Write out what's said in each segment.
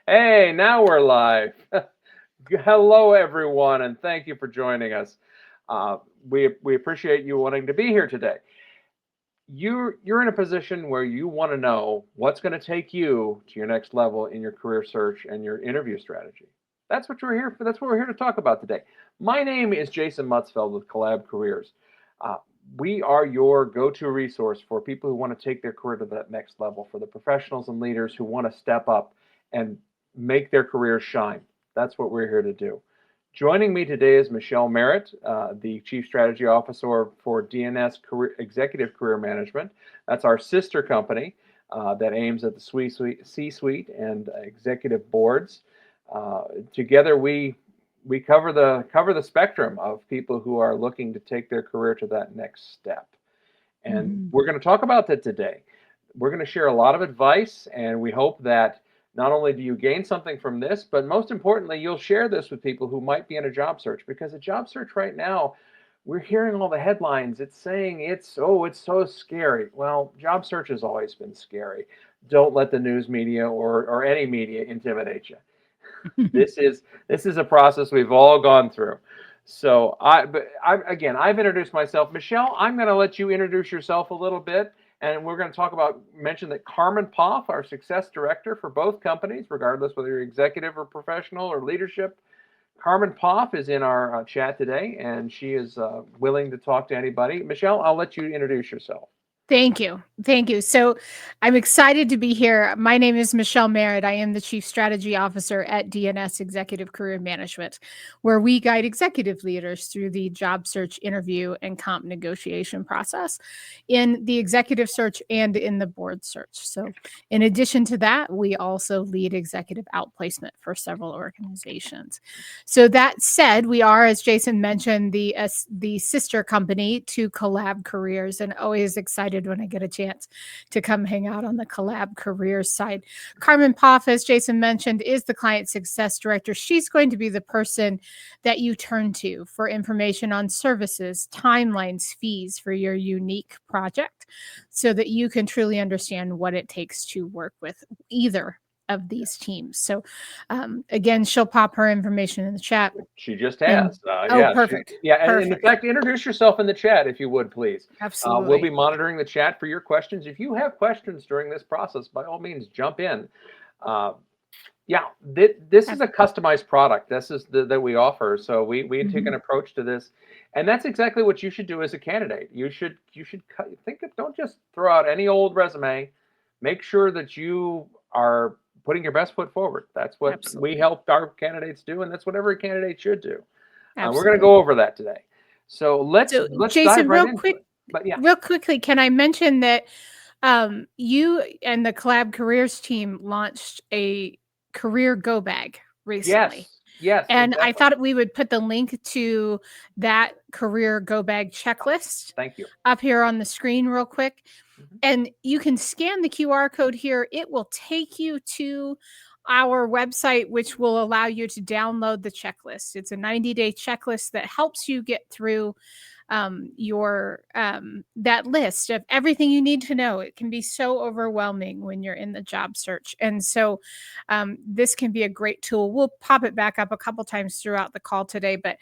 Hey, now we're live. Hello, everyone, and thank you for joining us. Uh, we appreciate you wanting to be here today. You're in a position where you want to know what's going to take you to your next level in your career search and your interview strategy. That's what we're here for. That's what we're here to talk about today. My name is Jason Mutzfeld with Collab Careers. Uh, we are your go-to resource for people who want to take their career to that next level, for the professionals and leaders who want to step up and make their careers shine. That's what we're here to do. Joining me today is Michelle Merritt, the Chief Strategy Officer for DNS Executive Career Management. That's our sister company that aims at the C-suite and executive boards. Together, we cover the spectrum of people who are looking to take their career to that next step. And Mhm. we're going to talk about that today. We're going to share a lot of advice, and we hope that not only do you gain something from this, but most importantly, you'll share this with people who might be in a job search, because a job search right now, we're hearing all the headlines. It's saying it's so scary. Well, job search has always been scary. Don't let the news media or any media intimidate you. This is a process we've all gone through. So I've introduced myself. Michelle, I'm going to let you introduce yourself a little bit, and we're going to mention that Carmen Poff, our success director for both companies, regardless whether you're executive or professional or leadership. Carmen Poff is in our chat today, and she is willing to talk to anybody. Michelle, I'll let you introduce yourself. Thank you. Thank you. So I'm excited to be here. My name is Michelle Merritt. I am the Chief Strategy Officer at DNS Executive Career Management, where we guide executive leaders through the job search, interview, and comp negotiation process in the executive search and in the board search. So, in addition to that, we also lead executive outplacement for several organizations. So, that said, we are, as Jason mentioned, the sister company to Collab Careers, and always excited when I get a chance to come hang out on the Collab Careers side. Carmen Poff, as Jason mentioned, is the client success director. She's going to be the person that you turn to for information on services, timelines, fees for your unique project, so that you can truly understand what it takes to work with either of these teams. So, again, she'll pop her information in the chat. She just And has. oh, Yeah, perfect. yeah, and in Perfect. fact, introduce yourself in the chat if you would, please. We'll be Absolutely. monitoring the chat for your questions. If you have questions during this process, by all means, jump in. Uh, yeah, this is a customized product. This is that we offer. So we take an Mhm. approach to this, and that's exactly what you should do as a candidate. You should think of, don't just throw out any old resume. Make sure that you are putting your best foot forward. That's what we Absolutely. help our candidates do, and that's what every candidate should do. We're going to Absolutely. go over that today. So So, let's dive Jason, right into it. But yeah, real quickly, can I mention that you and the Collab Careers team launched a career go bag recently? yes, yes, And I exactly. thought we would put the link to that career go bag checklist Thank you. up here on the screen real quick. Mhm. And you can scan the QR code here. It will take you to our website, which will allow you to download the checklist. It's a 90-day checklist that helps you get through your that list of everything you need to know. It can be so overwhelming when you're in the job search, and so this can be a great tool. We'll pop it back up a couple times throughout the call today, but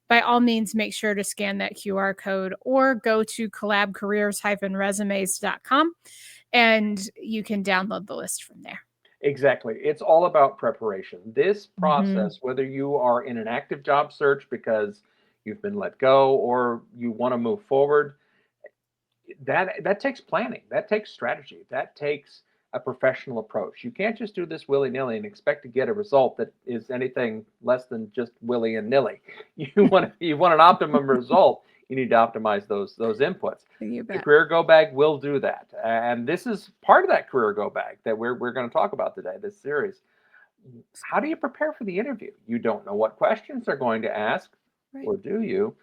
by all means, make sure to scan that QR code or go to collabcareers-resumes.com and you can download the list from there. Exactly. It's all about preparation. This Mhm. process, whether you are in an active job search because you've been let go or you want to move forward, that takes planning, that takes strategy, that takes a professional approach. You can't just do this willy-nilly and expect to get a result that is anything less than just willy and nilly. You want an optimum result. You need to optimize those inputs. You The bet. career go bag will do that, and this is part of that career go bag that we're going to talk about today. This series. How do you prepare for the interview? You don't know what questions they're going to ask, Right. or do you?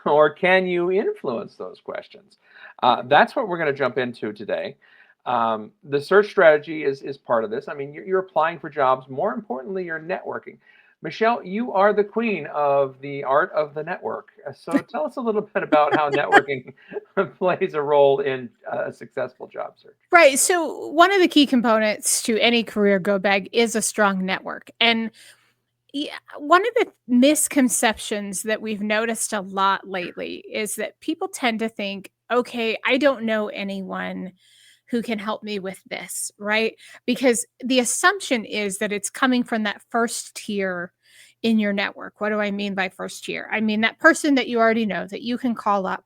Or can you influence those questions? That's what we're going to jump into today. The search strategy is part of this. I mean, you're applying for jobs. More importantly, you're networking. Michelle, you are the queen of the art of the network. So tell us a little bit about how networking plays a role in a successful job search. Right. So one of the key components to any career go bag is a strong network. And yeah, one of the misconceptions that we've noticed a lot lately is that people tend to think, okay, I don't know anyone who can help me with this, right? Because the assumption is that it's coming from that first tier in your network. What do I mean by first tier? I mean that person that you already know that you can call up,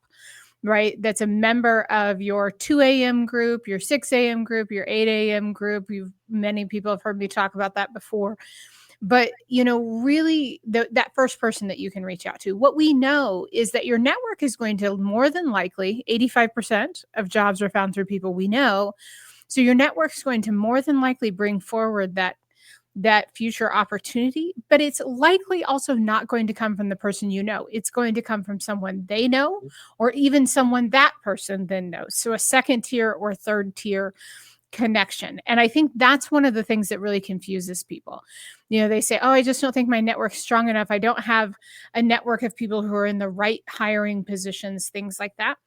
right? That's a member of your 2 a.m. group, your 6 a.m. group, your 8 a.m. group. Many people have heard me talk about that before. But, really that first person that you can reach out to. What we know is that your network is going to more than likely 85% of jobs are found through people we know. So your network's going to more than likely bring forward that future opportunity, but it's likely also not going to come from the person you know. It's going to come from someone they know or even someone that person then knows. So a second tier or third tier connection. And I think that's one of the things that really confuses people. They say, "Oh, I just don't think my network's strong enough. I don't have a network of people who are in the right hiring positions," things like that.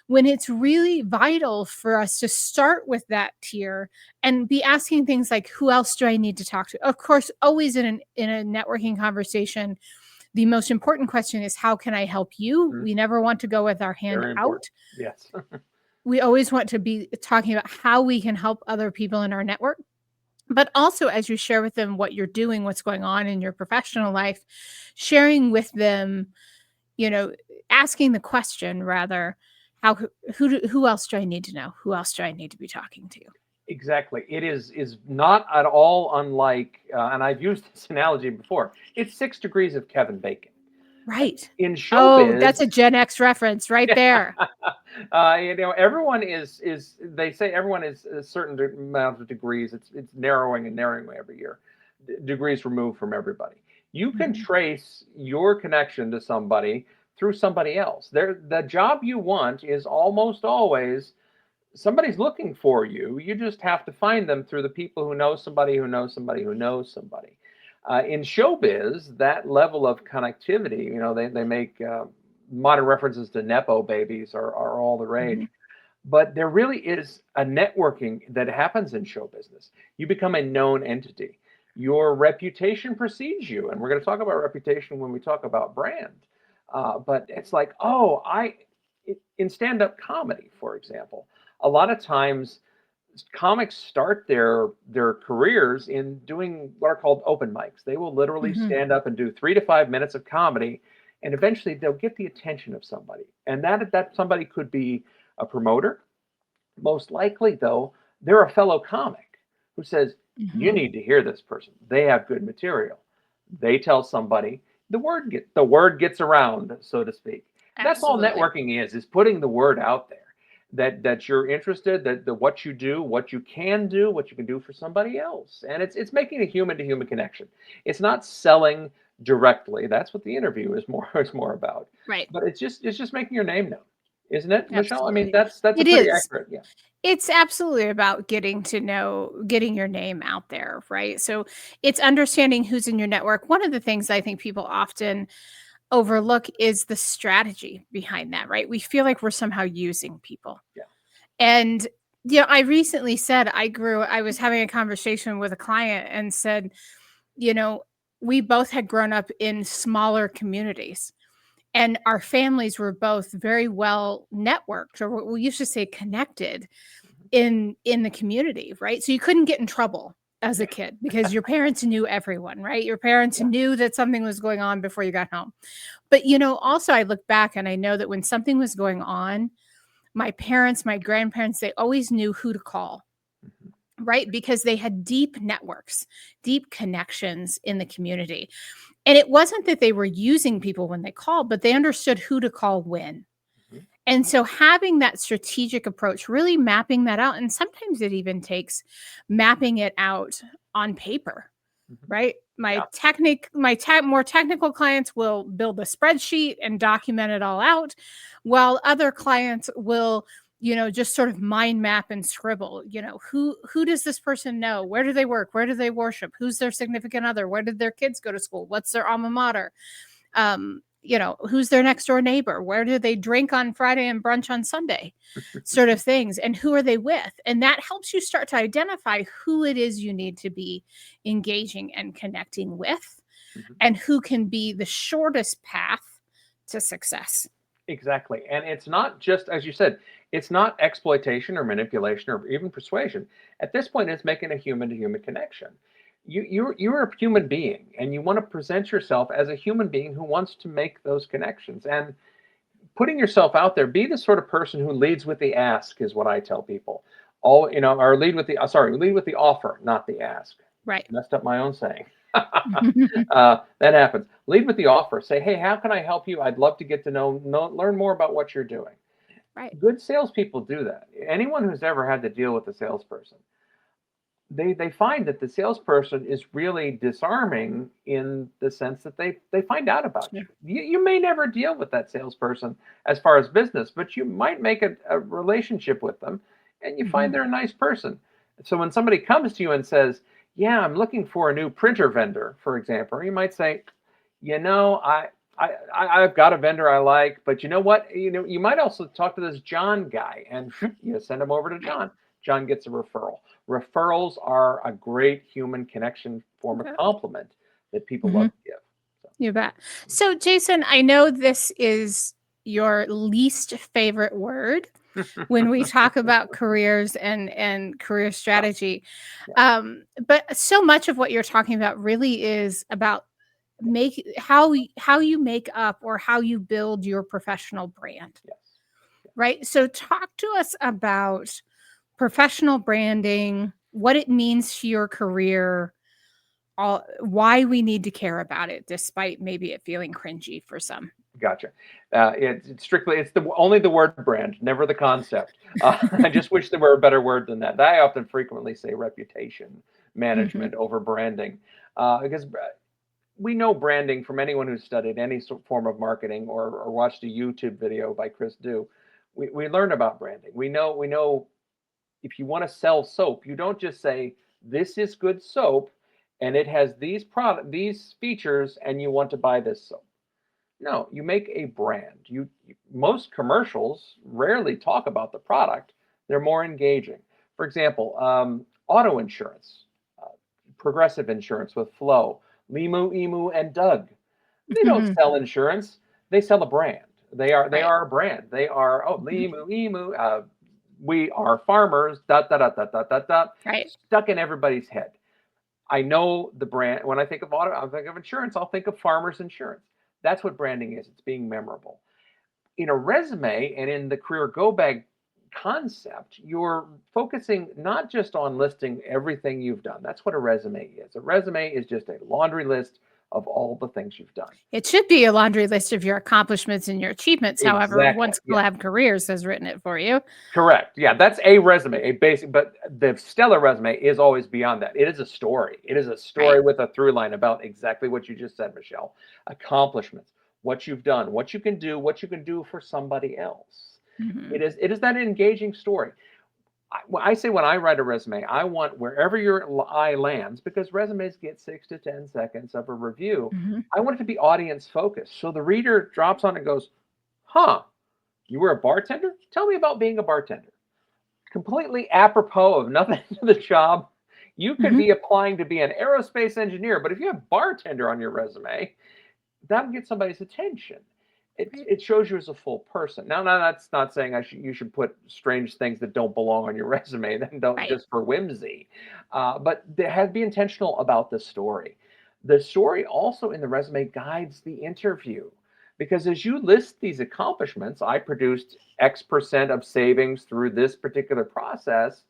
When it's really vital for us to start with that tier and be asking things like, "Who else do I need to talk to?" Of course, always in a networking conversation, the most important question is, "How can I help you?" Mhm. We never want to go with our hand Very important. out. Yes. We always want to be talking about how we can help other people in our network. But also, as you share with them what you're doing, what's going on in your professional life, sharing with them, you know, asking the question rather, who else do I need to know? Who else do I need to be talking to? Exactly. It is not at all unlike, and I've used this analogy before. It's 6 degrees of Kevin Bacon. Right. In Oh, that's showbiz, a Gen X reference right there. everyone is. They say everyone is a certain amount of degrees. It's narrowing and narrowing every year. Degrees removed from everybody. You can Mhm. trace your connection to somebody through somebody else. The job you want is almost always somebody's looking for you. You just have to find them through the people who know somebody who knows somebody who knows somebody. In showbiz, that level of connectivity, they make modern references to Nepo babies are all the rage. Mhm. But there really is a networking that happens in show business. You become a known entity. Your reputation precedes you. And we're going to talk about reputation when we talk about brand. But it's like, oh, in stand up comedy, for example, a lot of times comics start their careers in doing what are called open mics. They will literally Mhm. stand up and do 3 to 5 minutes of comedy, and eventually they'll get the attention of somebody. And that somebody could be a promoter. Most likely, though, they're a fellow comic who says, "You Mhm. need to hear this person. They have good material." They tell somebody, the word gets around, so to speak. That's all Absolutely. networking is putting the word out there that you're interested, that what you do, what you can do, what you can do for somebody else. And it's making a human to human connection. It's not selling directly. That's what the interview is more is more about. Right. But it's just making your name known. Isn't it, Michelle? I mean, Absolutely. that's a It pretty is. accurate, yeah. It's absolutely about getting your name out there, right? So it's understanding who's in your network. One of the things I think people often overlook is the strategy behind that, right? We feel like we're somehow using people. Yeah. And I recently said I was having a conversation with a client and said, you know, we both had grown up in smaller communities and our families were both very well networked, or what we used to say connected in the community, right? So you couldn't get in trouble as a Yeah. kid because your parents knew everyone, right? Your parents Yeah. knew that something was going on before you got home. But also I look back and I know that when something was going on, my parents, my grandparents, they always knew who to call, Mhm. right? Because they had deep networks, deep connections in the community. And it wasn't that they were using people when they called, but they understood who to call when. Mhm. And so having that strategic approach, really mapping that out, and sometimes it even takes mapping it out on paper, Mhm. right? My Yeah. more technical clients will build a spreadsheet and document it all out, while other clients will just sort of mind map and scribble, who does this person know? Where do they work? Where do they worship? Who's their significant other? Where did their kids go to school? What's their alma mater? Who's their next door neighbor? Where do they drink on Friday and brunch on Sunday? Sort of things. And who are they with? And that helps you start to identify who it is you need to be engaging and connecting with, and who can be the shortest path to success. Exactly. And it's not just, as you said, it's not exploitation or manipulation or even persuasion. At this point, it's making a human to human connection. You're a human being, and you want to present yourself as a human being who wants to make those connections. And putting yourself out there, be the sort of person who leads with the ask is what I tell people. Or lead with the offer, not the ask. Right. Messed up my own saying. That happens. Lead with the offer. Say, hey, how can I help you? I'd love to get to learn more about what you're doing. Right. Good salespeople do that. Anyone who's ever had to deal with a salesperson, they find that the salesperson is really disarming in the sense that they find out about you. You may never deal with that salesperson as far as business, but you might make a relationship with them, and you find they're a nice person. So when somebody comes to you and says, yeah, I'm looking for a new printer vendor, for example, you might say, I've got a vendor I like, but you know what? You might also talk to this John guy, and you send him over to John. John gets a referral. Referrals are a great human connection form of compliment that people love to give. So. You bet. So, Jason, I know this is your least favorite word when we talk about careers and career strategy. But so much of what you're talking about really is about how you make up or how you build your professional brand. Right? So talk to us about professional branding, what it means to your career, why we need to care about it, despite maybe it feeling cringy for some. Gotcha. It's only the word brand, never the concept. I just wish there were a better word than that. I often frequently say reputation management over branding, because we know branding from anyone who's studied any form of marketing or watched a YouTube video by Chris Dew. We learn about branding. We know if you want to sell soap, you don't just say, this is good soap and it has these features and you want to buy this soap. No, you make a brand. Most commercials rarely talk about the product. They're more engaging. For example, auto insurance, Progressive Insurance with Flo, Limu, Emu, and Doug. They don't sell insurance. They sell a brand. They are a brand. They are, Limu, Emu, we are farmers, ... stuck in everybody's head. I know the brand. When I think of auto, I think of insurance, I'll think of Farmers Insurance. That's what branding is. It's being memorable. In a resume and in the career go bag concept, you're focusing not just on listing everything you've done. That's what a resume is. A resume is just a laundry list of all the things you've done. It should be a laundry list of your accomplishments and your achievements. However, Once Collab Careers has written it for you. Correct. Yeah, that's a resume, a basic, but the stellar resume is always beyond that. It is a story. It is a story with a through line about exactly what you just said, Michelle. Accomplishments, what you've done, what you can do for somebody else. It is that engaging story. I say when I write a resume, I want wherever your eye lands, because resumes get 6 to 10 seconds of a review. I want it to be audience focused. So the reader drops on and goes, you were a bartender? Tell me about being a bartender. Completely apropos of nothing to the job. You could be applying to be an aerospace engineer, but if you have bartender on your resume, that will get somebody's attention. It shows you as a full person. Now that's not saying you should put strange things that don't belong on your resume. Then don't just for whimsy. But be intentional about the story. The story also in the resume guides the interview, because as you list these accomplishments, I produced X% of savings through this particular process.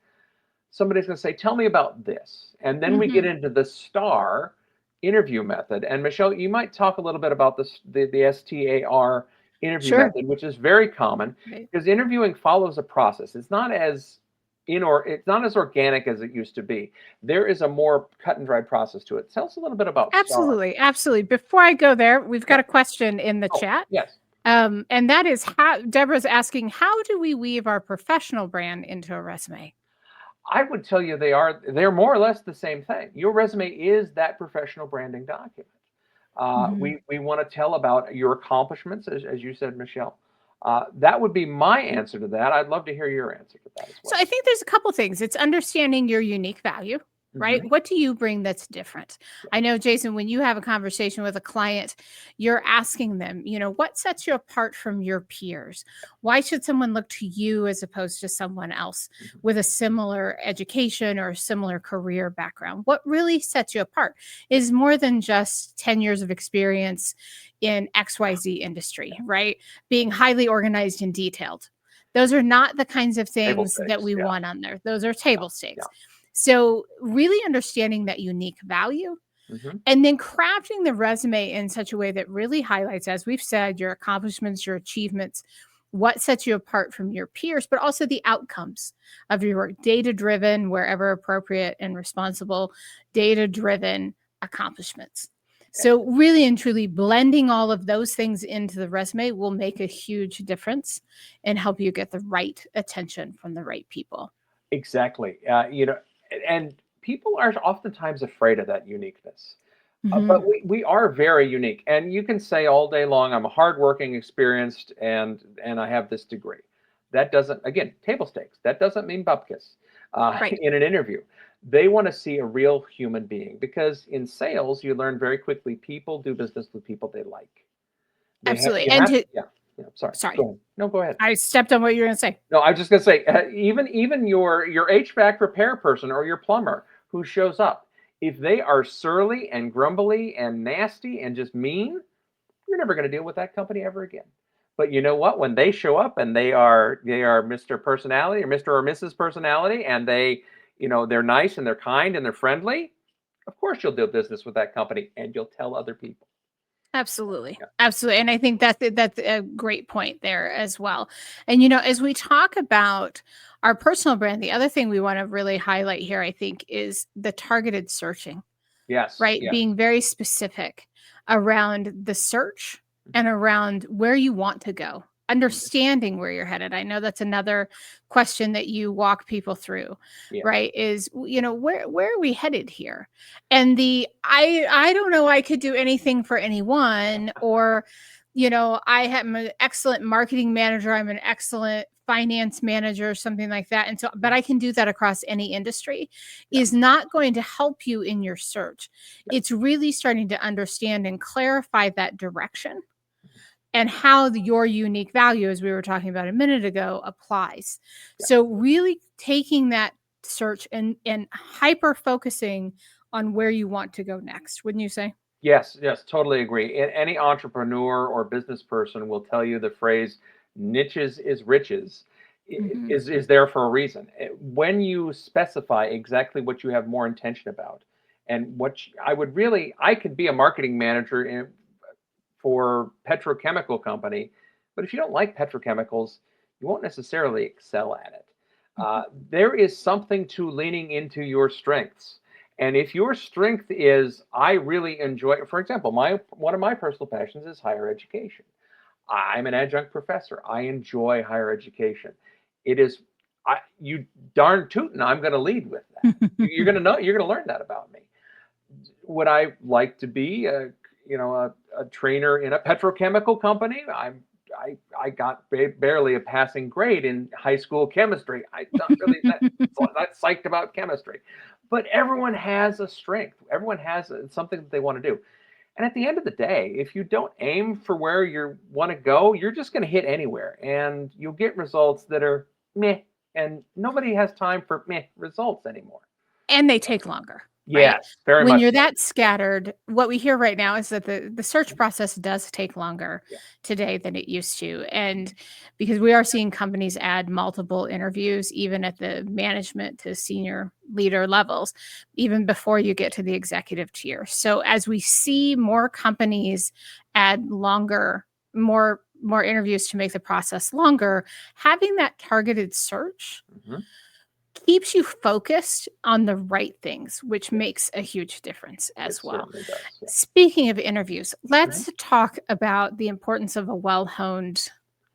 Somebody's going to say, tell me about this. And then we get into the STAR interview method. And Michelle, you might talk a little bit about the STAR interview method, which is very common because interviewing follows a process. It's not as organic as it used to be. There is a more cut and dry process to it. Tell us a little bit about STAR. Absolutely. Before I go there, we've got a question in the chat. Yes. And that is how Deborah's asking, how do we weave our professional brand into a resume? I would tell you they're more or less the same thing. Your resume is that professional branding document. Mhm. We want to tell about your accomplishments, as you said, Michelle. That would be my answer to that. I'd love to hear your answer to that as So well. I think there's a couple things. It's understanding your unique value, right? Hmm. What do you bring that's different? I know, Jason, when you have a conversation with a client, you're asking them, what sets you apart from your peers? Why should someone look to you as opposed to someone else Hmm. with a similar education or a similar career background? What really sets you apart is more than just 10 years of experience in XYZ industry, right? Being highly organized and detailed. Those are not the kinds of Table things that stakes. we Yeah, want on there. Those are yeah, table yeah. stakes. So, really understanding that unique value Hmm. and then crafting the resume in such a way that really highlights, as we've said, your accomplishments, your achievements, what sets you apart from your peers, but also the outcomes of your work, data driven, wherever appropriate and responsible, data driven accomplishments. So, really and truly blending all of those things into the resume will make a huge difference and help you get the right attention from the right people. Exactly. And people are oftentimes afraid of that uniqueness. But Mhm. we are very unique, and you can say all day long, "I'm a hardworking, experienced, and I have this degree." That doesn't, again, table stakes. That doesn't mean bupkis Right. in an interview. They want to see a real human being because in sales, you learn very quickly people do business with people they like. Absolutely. You And have, to yeah, yeah. Sorry, sorry, go ahead. No, go ahead. I stepped on what you were gonna say. No, I was just gonna say, even your HVAC repair person or your plumber who shows up, if they are surly and grumbly and nasty and just mean, you're never going to deal with that company ever again. But you know what? When they show up and they are Mr. Personality or Mr. or Mrs. Personality, and they're nice and they're kind and they're friendly, of course you'll do business with that company and you'll tell other people. Absolutely. Yeah. Absolutely. And I think that's a great point there as well. And as we talk about our personal brand, the other thing we want to really highlight here, I think, is the targeted searching, Yes. right? Yes. Being very specific around the search and around where you want to go, understanding where you're headed. I know that's another question that you walk people through, Yeah. right? Is where are we headed here? And the I don't know I could do anything for anyone, or I am an excellent marketing manager, I'm an excellent finance manager, something like that. And so, but I can do that across any industry Yeah. is not going to help you in your search. Yeah. It's really starting to understand and clarify that direction and how your unique value, as we were talking about a minute ago, applies. Yeah. So really taking that search and hyper focusing on where you want to go next, wouldn't you say? Yes, yes, totally agree. Any entrepreneur or business person will tell you the phrase "niches is riches" Hmm. is there for a reason. When you specify exactly what you have more intention about, and I could be a marketing manager for petrochemical company, but if you don't like petrochemicals, you won't necessarily excel at it. There is something to leaning into your strengths. And if your strength is, I really enjoy, for example, one of my personal passions is higher education. I'm an adjunct professor. I enjoy higher education. It is, you darn tootin', I'm going to lead with that. You're going to know, you're going to learn that about me. Would I like to be a trainer in a petrochemical company? I got barely a passing grade in high school chemistry. I'm not really that psyched about chemistry, but everyone has a strength. Everyone has something that they want to do. And at the end of the day, if you don't aim for where you want to go, you're just going to hit anywhere, and you'll get results that are meh. And nobody has time for meh results anymore. And they take longer, right? Yes, very When much you're so. that scattered, what we hear right now is that the search process does take longer Yeah. today than it used to. And because we are seeing companies add multiple interviews, even at the management to senior leader levels, even before you get to the executive tier. So as we see more companies add more interviews to make the process longer, having that targeted search Mhm. keeps you focused on the right things, which Yes, makes a huge difference it as well. certainly does. Yeah. Speaking of interviews, Mhm. let's talk about the importance of a well-honed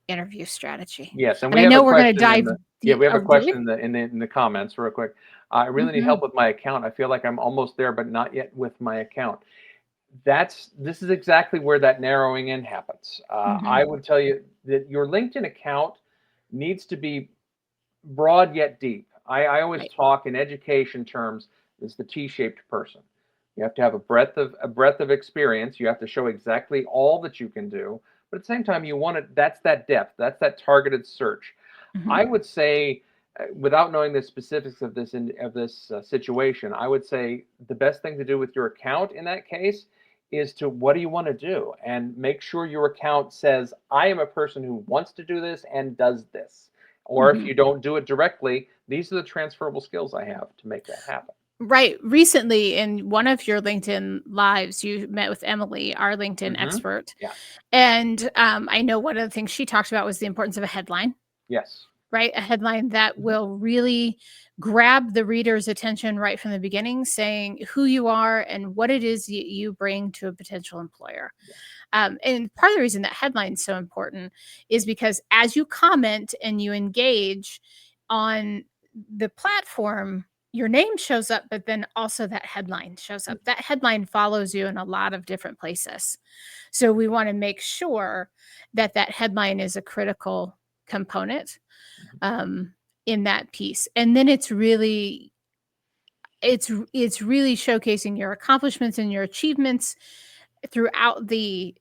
interview strategy. Yes, and And we I have a know we're going to question in dive the yeah, deep. we have a Oh, do question we? in the comments real quick. I really need Hmm. help with my account. I feel like I'm almost there, but not yet with my account. This is exactly where that narrowing in happens. Hmm. I would tell you that your LinkedIn account needs to be broad yet deep. I always Right. talk in education terms is the T-shaped person. You have to have a breadth of experience. You have to show exactly all that you can do, but at the same time, you want it. That's that depth. That's that targeted search. Hmm. I would say, without knowing the specifics of this situation, I would say the best thing to do with your account in that case is to what do you want to do, and make sure your account says, "I am a person who wants to do this and does this." Or if Hmm. you don't do it directly, these are the transferable skills I have to make that happen. Right. Recently, in one of your LinkedIn lives, you met with Emily, our LinkedIn Hmm. expert. Yeah. And I know one of the things she talked about was the importance of a headline, Yes. right? A headline that Hmm. will really grab the reader's attention right from the beginning, saying who you are and what it is you bring to a potential employer. Yeah. And part of the reason that headline is so important is because as you comment and you engage on the platform, your name shows up, but then also that headline shows up. That headline follows you in a lot of different places. So we want to make sure that that headline is a critical component Mhm. um, in that piece, and then it's really showcasing your accomplishments and your achievements throughout the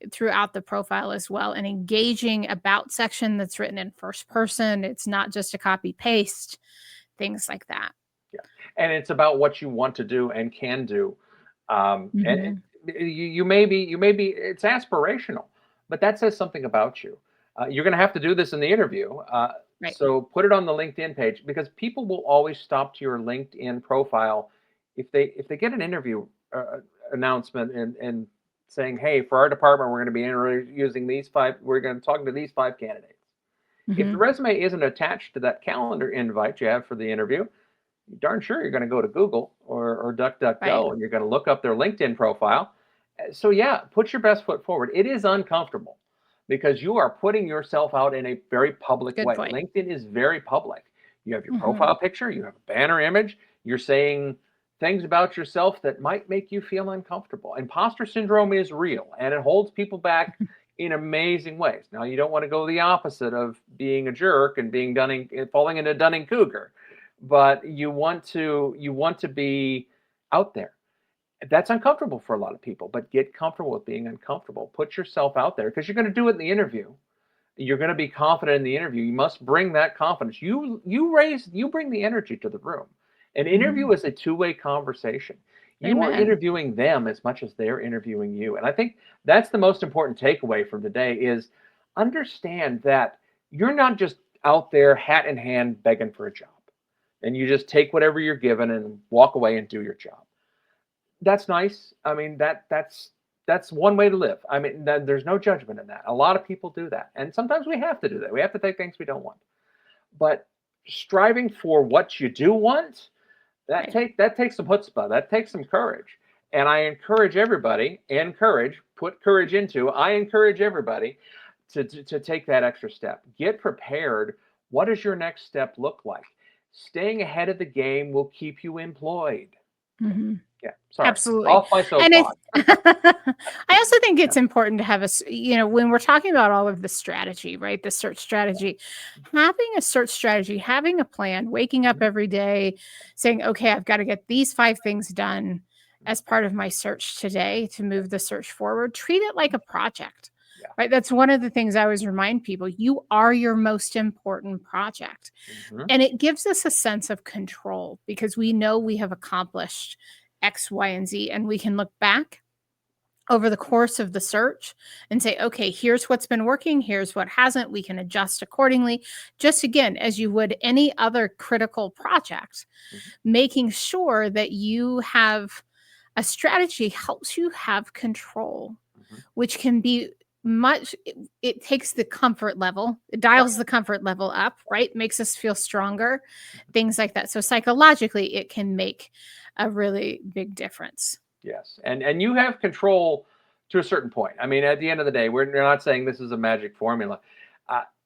profile as well, and engaging about section that's written in first person. It's not just a copy paste, things like that. Yeah, and it's about what you want to do and can do. And Hmm. you may be it's aspirational, but that says something about you. You're going to have to do this in the interview, Right. so put it on the LinkedIn page because people will always stop to your LinkedIn profile if they get an interview announcement and saying, "Hey, for our department, we're going to be using these five. We're going to talk to these five candidates." If the Hmm. resume isn't attached to that calendar invite you have for the interview, darn sure you're going to go to Google or Right. DuckDuckGo and you're going to look up their LinkedIn profile. So yeah, put your best foot forward. It is uncomfortable because you are putting yourself out in a very public Good way. point. LinkedIn is very public. You have your Hmm. profile picture, you have a banner image, you're saying things about yourself that might make you feel uncomfortable. Imposter syndrome is real and it holds people back in amazing ways. Now, you don't want to go the opposite of being a jerk and being Dunning, falling into Dunning Cougar, but you want to be out there. That's uncomfortable for a lot of people, but get comfortable with being uncomfortable. Put yourself out there because you're going to do it in the interview. You're going to be confident in the interview. You must bring that confidence. You bring the energy to the room. An Hmm. interview is a two-way conversation. You are Amen. interviewing them as much as they're interviewing you. And I think that's the most important takeaway from today is understand that you're not just out there hat in hand begging for a job and you just take whatever you're given and walk away and do your job. That's nice. I mean, that's one way to live. I mean, there's no judgment in that. A lot of people do that, and sometimes we have to do that. We have to take things we don't want. But striving for what you do want, Right. that takes some chutzpah. That takes some courage. And I encourage everybody, put courage into. I encourage everybody to take that extra step. Get prepared. What does your next step look like? Staying ahead of the game will keep you employed. Hmm. Yeah, sorry. Absolutely. Off my And soapbox. I also think Yeah. it's important to have when we're talking about all of the strategy, right? The search strategy, having a search strategy, having a plan, waking up Mhm. every day saying, okay, I've got to get these 5 things done as part of my search today to Yeah. move the search forward. Treat it like a project, Yeah. right? That's one of the things I always remind people. You are your most important project. Mhm. And it gives us a sense of control because we know we have accomplished X, Y, and Z. And we can look back over the course of the search and say, okay, here's what's been working, here's what hasn't. We can adjust accordingly. Just again, as you would any other critical project, Mhm. making sure that you have a strategy helps you have control, Mhm. which can be it takes the comfort level, it dials the comfort level up, right? Makes us feel stronger, things like that. So psychologically, it can make a really big difference. Yes, and you have control to a certain point. I mean, at the end of the day, we're not saying this is a magic formula.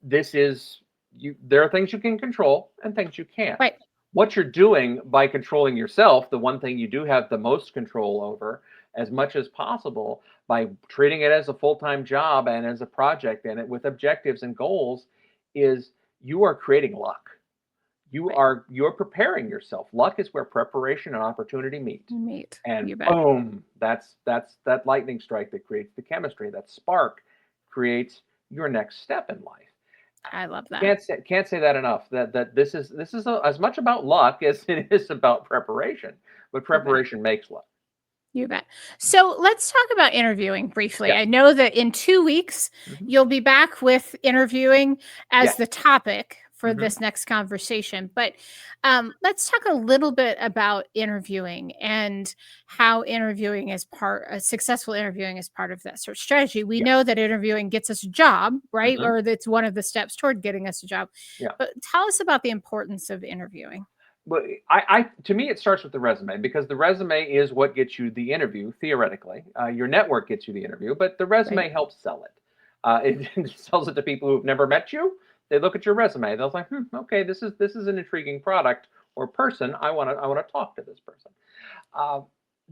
This is you. There are things you can control and things you can't. Right. What you're doing by controlling yourself, the one thing you do have the most control over, as much as possible, by treating it as a full-time job and as a project and it with objectives and goals, is you are creating luck. Right. You're preparing yourself. Luck is where preparation and opportunity meet. Meet. And You bet. boom, that's that lightning strike that creates the chemistry. That spark creates your next step in life. I love that. Can't say that enough. That this is as much about luck as it is about preparation. But You bet. preparation makes luck. You bet. So let's talk about interviewing briefly. Yes. I know that in 2 weeks, Mhm. you'll be back with interviewing as Yes. the topic for Mhm. this next conversation. But let's talk a little bit about interviewing and how interviewing is successful interviewing is part of that sort of strategy. We Yeah. know that interviewing gets us a job, right? Mhm. Or it's one of the steps toward getting us a job. Yeah. But tell us about the importance of interviewing. But to me, it starts with the resume because the resume is what gets you the interview. Theoretically, your network gets you the interview, but the resume Right. helps sell it. It sells it to people who've never met you. They look at your resume. They'll say, okay, this is an intriguing product or person. I want to talk to this person." Uh,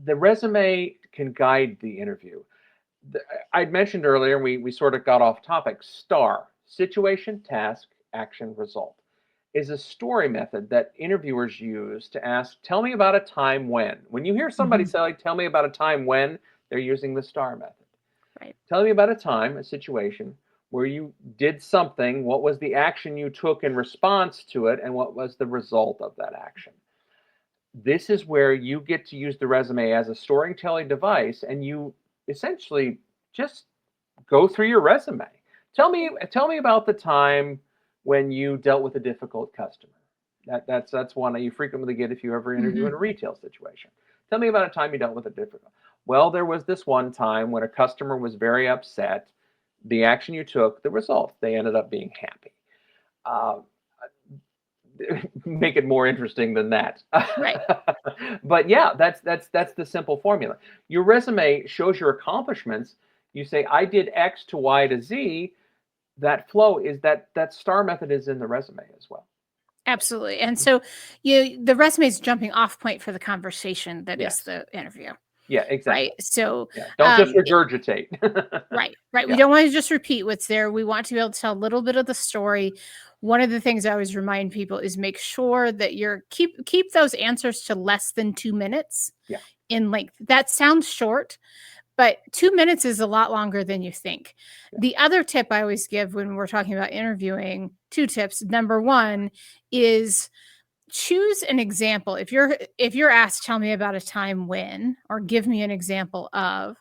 the resume can guide the interview. I'd mentioned earlier, we sort of got off topic. STAR: situation, task, action, result is a story method that interviewers use to ask, tell me about a time when. When you hear somebody Mhm. say, like, tell me about a time when, they're using the STAR method. Right. Tell me about a time, a situation where you did something, what was the action you took in response to it, and what was the result of that action. This is where you get to use the resume as a storytelling device, and you essentially just go through your resume. Tell me about the time when you dealt with a difficult customer. That's one that you frequently get if you ever interview in a Mhm. retail situation. Tell me about a time you dealt with a difficult. Well, there was this one time when a customer was very upset. The action you took, the result, they ended up being happy. Uh, make it more interesting than that. Right. But yeah, that's the simple formula. Your resume shows your accomplishments. You say, I did X to Y to Z. That flow is that STAR method is in the resume as well. Absolutely. And so the resume is jumping off point for the conversation that is Yes. the interview, Yeah, right? exactly. So Yeah. Don't just regurgitate. right. We Yeah. don't want to just repeat what's there. We want to be able to tell a little bit of the story. One of the things I always remind people is make sure that you're keep those answers to less than 2 minutes Yeah. in length. That sounds short, but 2 minutes is a lot longer than you think. Yeah. The other tip I always give when we're talking about interviewing, 2 tips. Number 1 is choose an example. If you're asked, tell me about a time when, or give me an example of,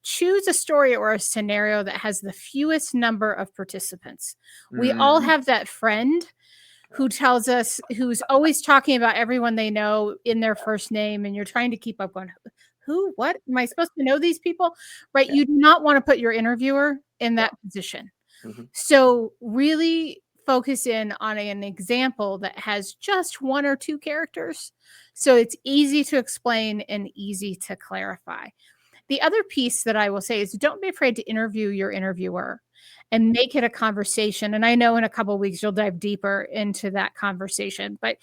choose a story or a scenario that has the fewest number of participants. We all Mhm. have that friend who's always talking about everyone they know in their first name, and you're trying to keep up going, who, what am I supposed to know these people? Right? Yeah. You do not want to put your interviewer in Yeah. that position. Mhm. So really focus in on an example that has just 1 or 2 characters, so it's easy to explain and easy to clarify. The other piece that I will say is don't be afraid to interview your interviewer and make it a conversation, and I know in a couple of weeks you'll dive deeper into that conversation, but,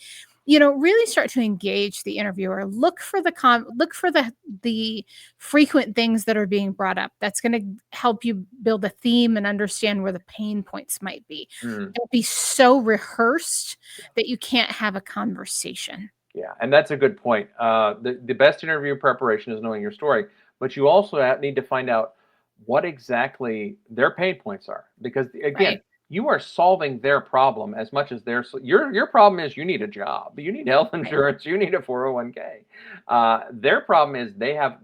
really start to engage the interviewer. Look for the frequent things that are being brought up. That's gonna help you build a theme and understand where the pain points might be. Mm. Don't be so rehearsed that you can't have a conversation. Yeah, and that's a good point. The best interview preparation is knowing your story, but you also need to find out what exactly their pain points are, because again, Right, you are solving their problem as much as your problem is you need a job, you need health right, insurance, you need a 401k. Their problem is they have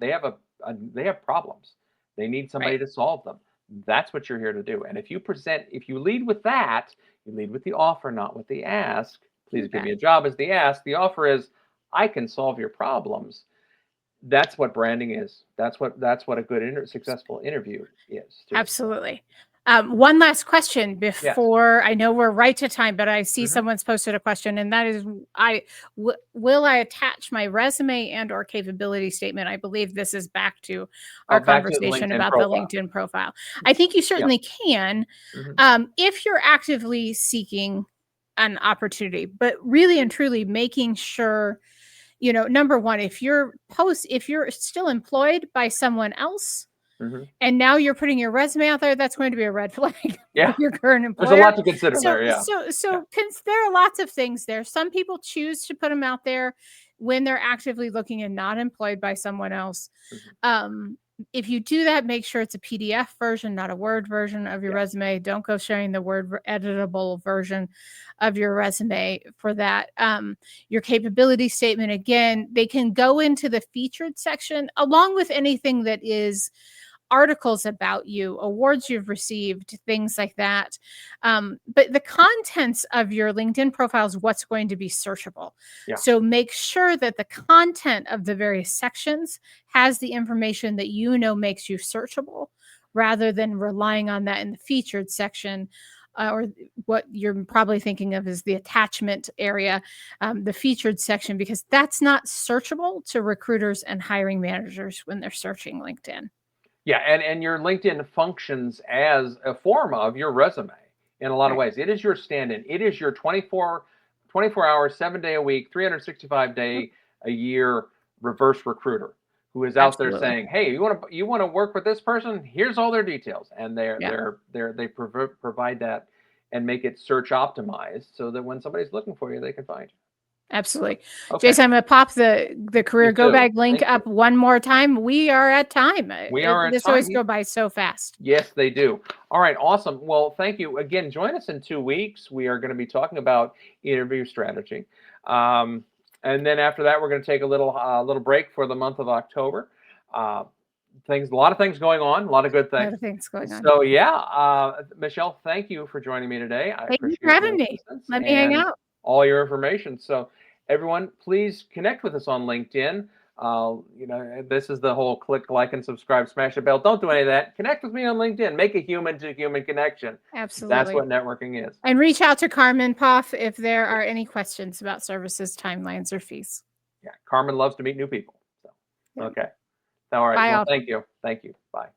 problems. They need somebody right. to solve them. That's what you're here to do. And if you lead with that, you lead with the offer, not with the ask. You Please give me bet. a job as the ask. The offer is, I can solve your problems. That's what branding is. That's what a good successful interview is too. Absolutely. One last question Yes. before I know we're right to time, but I see Mhm. someone's posted a question, and that is, will I attach my resume and or capability statement? I believe this is back to Oh, our back to the conversation LinkedIn about the profile. LinkedIn profile. I think you Yeah. certainly can, Mhm. if you're actively seeking an opportunity, but really and truly making sure, number one, if you're still employed by someone else Mhm. and now you're putting your resume out there, that's going to be a red flag for Yeah. your current There's a employer. lot to consider So there. Yeah. so Yeah. so there are lots of things there. Some people choose to put them out there when they're actively looking and not employed by someone else. Mhm. Um, if you do that, make sure it's a PDF version, not a Word version of your Yeah. resume. Don't go sharing the editable version of your resume for that. Your capability statement, again, they can go into the featured section along with anything that is articles about you, awards you've received, things like that. But the contents of your LinkedIn profile is what's going to be searchable. Yeah. So make sure that the content of the various sections has the information that makes you searchable rather than relying on that in the featured section. Or what you're probably thinking of is the attachment area, the featured section, because that's not searchable to recruiters and hiring managers when they're searching LinkedIn. Yeah, and your LinkedIn functions as a form of your resume in a lot of Right. ways. It is your stand-in. It is your 24 hours, 7 day a week, 365 Yep. day a year reverse recruiter who is out there Absolutely. saying, "Hey, you want to work with this person? Here's all their details." And Yeah, they provide that and make it search optimized so that when somebody's looking for you, they can find you. absolutely. Okay, Jason, I'm gonna pop the career please go do. bag link Thank you. up one more time. We are at time. We are at This always time. go by so fast. Yes, they do. All right, awesome. Well, thank you again. Join us in 2 weeks. We are going to be talking about interview strategy, and then after that, we're going to take a little break for the month of October. Uh, a lot of things going on, a lot of good A things. lot of things going on. So yeah, Michelle, thank you for joining me today. I Thank you for appreciate your having me. assistance Let me hang and out. all your information. So everyone, please connect with us on LinkedIn. This is the whole click, like, and subscribe, smash the bell. Don't do any of that. Connect with me on LinkedIn. Make a human to human connection. That's Absolutely. what networking is. And reach out to Carmen Poff if there are any questions about services, timelines, or fees. Yeah. Carmen loves to meet new people. So, Yeah. okay. All right. Bye Well, all. thank you. Thank you. Bye.